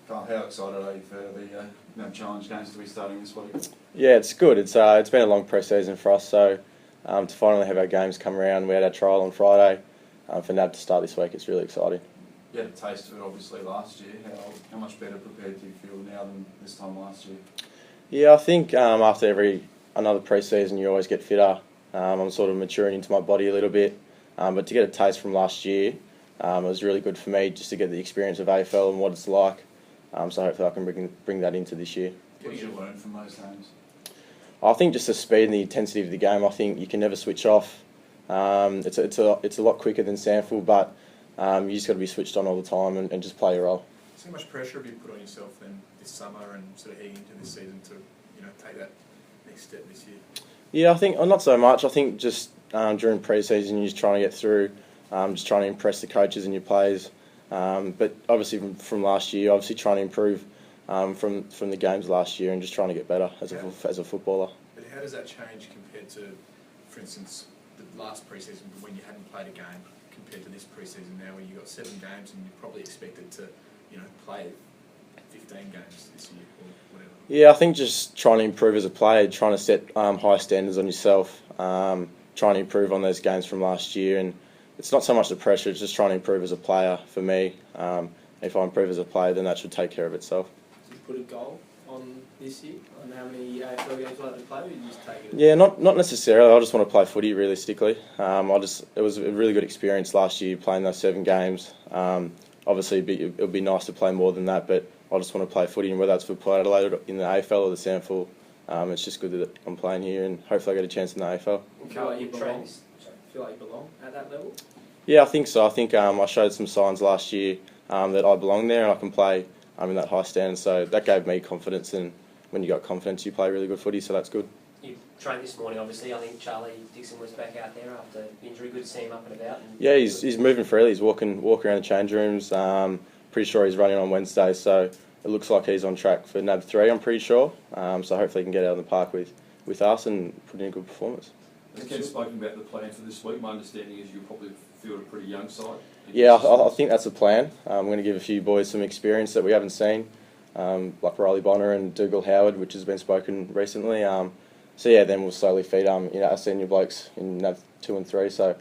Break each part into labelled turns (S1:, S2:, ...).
S1: Carl, how excited are you for the challenge games to be starting this week?
S2: Yeah, it's good. It's been a long pre-season for us, so to finally have our games come around, we had our trial on Friday. For NAB to start this week, it's really exciting.
S1: You had a taste of it obviously last year. How much better prepared do you feel now than this time last year?
S2: Yeah, I think after another pre-season, you always get fitter. I'm sort of maturing into my body a little bit, but to get a taste from last year, it was really good for me just to get the experience of AFL and what it's like. So hopefully I can bring that into this year.
S1: What did you learn from those games?
S2: I think just the speed and the intensity of the game. I think you can never switch off. It's a lot quicker than Sandford, but you just got to be switched on all the time and just play your role.
S3: So much pressure have you put on yourself then this summer and sort of heading into this season to take that next step this year?
S2: Yeah, I think not so much. I think just during pre-season you're just trying to get through, just trying to impress the coaches and your players. But obviously from last year, obviously trying to improve from the games last year and just trying to get better as a footballer.
S3: But how does that change compared to, for instance, the last pre-season when you hadn't played a game compared to this pre-season now where you've got 7 games and you're probably expected to play 15 games this year or whatever?
S2: Yeah, I think just trying to improve as a player, trying to set high standards on yourself, trying to improve on those games from last year. And it's not so much the pressure, it's just trying to improve as a player for me. If I improve as a player, then that should take care of itself.
S4: Did you put a goal on this year, on how many AFL games you like to play, or you just take it?
S2: Yeah, not necessarily. I just want to play footy realistically. It was a really good experience last year playing those 7 games. Obviously, it would be nice to play more than that, but I just want to play footy, and whether that's for Port Adelaide in the AFL or the Sandford, it's just good that I'm playing here, and hopefully I get a chance in the AFL.
S4: Feel like you belong at that level?
S2: Yeah, I think so. I think I showed some signs last year that I belong there and I can play in that high standard. So that gave me confidence, and when you got confidence, you play really good footy, so that's good.
S5: You trained this morning, obviously. I think Charlie Dixon was back out there after injury. Good to see him up and about.
S2: Yeah, he's moving freely. He's walking around the change rooms. Pretty sure he's running on Wednesday, so it looks like he's on track for NAB 3, I'm pretty sure. So hopefully he can get out in the park with us and put in a good performance.
S6: Has Ken spoken about the plan for this week? My understanding is you'll probably field a pretty young side.
S2: Yeah, I think that's the plan. I'm going to give a few boys some experience that we haven't seen, like Riley Bonner and Dougal Howard, which has been spoken recently. So yeah, then we'll slowly feed our senior blokes in NAB 2 and 3, so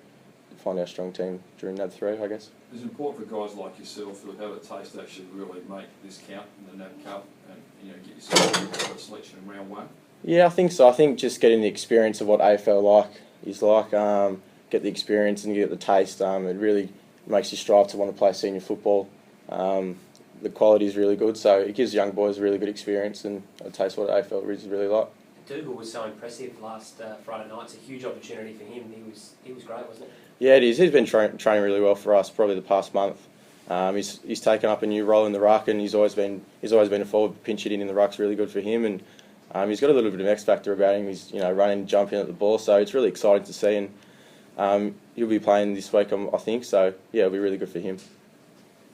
S2: find our strong team during NAB 3, I guess.
S6: It's important for guys like yourself who have a taste to actually really make this count in the NAB Cup and get yourself into a selection in round 1.
S2: Yeah, I think so. I think just getting the experience of what AFL is like, get the experience and get the taste, it really makes you strive to want to play senior football. The quality is really good, so it gives young boys a really good experience and a taste of what AFL is really like.
S5: Dougal was so impressive last Friday night. It's a huge opportunity for him. He was great, wasn't it?
S2: Yeah, it is. He's been training really well for us probably the past month. He's taken up a new role in the ruck, and he's always been a forward. Pinch hitting in the ruck's really good for him, and he's got a little bit of X factor about him. He's running, jumping at the ball, so it's really exciting to see. And he'll be playing this week, I think. So yeah, it'll be really good for him.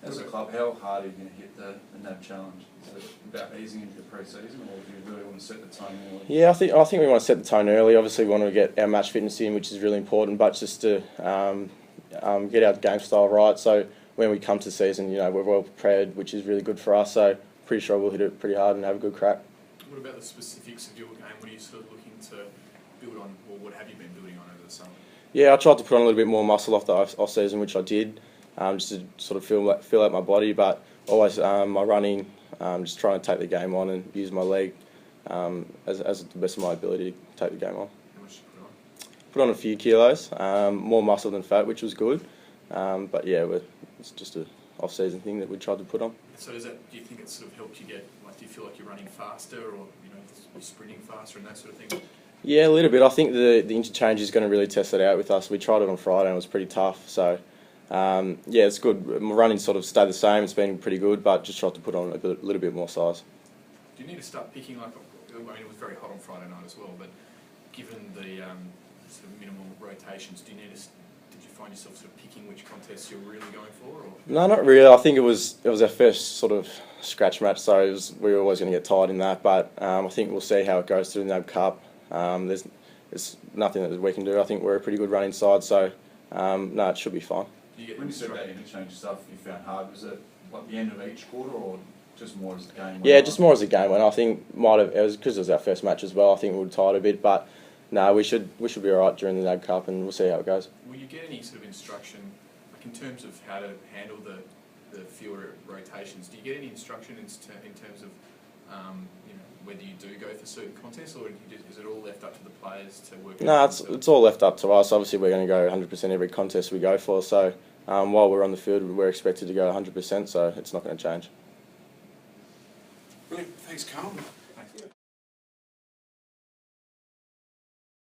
S1: As a club, how hard are you going to hit the NAB challenge? Is it about easing into the pre-season, or do you really want to set the tone early?
S2: Yeah, I think we want to set the tone early. Obviously, we want to get our match fitness in, which is really important, but just to get our game style right. So when we come to season, we're well prepared, which is really good for us. So pretty sure we'll hit it pretty hard and have a good crack.
S3: What about the specifics of your game? What are you sort of looking to build on, or what have you been building on over the summer?
S2: Yeah, I tried to put on a little bit more muscle off the off-season, which I did, just to sort of feel out my body, but always my running, just trying to take the game on and use my leg as the best of my ability to take the game on.
S3: How much did you put on?
S2: Put on a few kilos, more muscle than fat, which was good, but yeah, it's just an off-season thing that we tried to put on.
S3: So do you think it's sort of helped you get, do you feel like you're running faster, or you're sprinting faster and that sort of thing? Yeah,
S2: a little bit. I think the interchange is going to really test it out with us. We tried it on Friday and it was pretty tough. So, yeah, it's good. My running sort of stayed the same. It's been pretty good, but just tried to put on a little bit more size.
S3: Do you need to start picking it was very hot on Friday night as well, but given the sort of minimal rotations, did you find yourself sort of picking which contests you're really going for? Or?
S2: No, not really. I think it was our first sort of scratch match, so we were always going to get tired in that. But I think we'll see how it goes through the NAB Cup. There's nothing that we can do. I think we're a pretty good running side, so no, it should be fine.
S1: When you said that interchange stuff you found hard, was it like the end of each quarter, or just more as the game went
S2: Yeah,
S1: on?
S2: just more as the game went. I think it was because it was our first match as well. I think we were tired a bit, but no, we should be all right during the NAB Cup, and we'll see how it goes.
S3: Will you get any sort of instruction, like in terms of how to handle the fewer rotations? Do you get any instruction in terms of you know, whether you do go for certain contests, or is it all left up to the players to work?
S2: No, it's all left up to us. Obviously, we're going to go 100% every contest we go for. So while we're on the field, we're expected to go 100%. So it's not going to change.
S7: Brilliant. Thanks, Karl.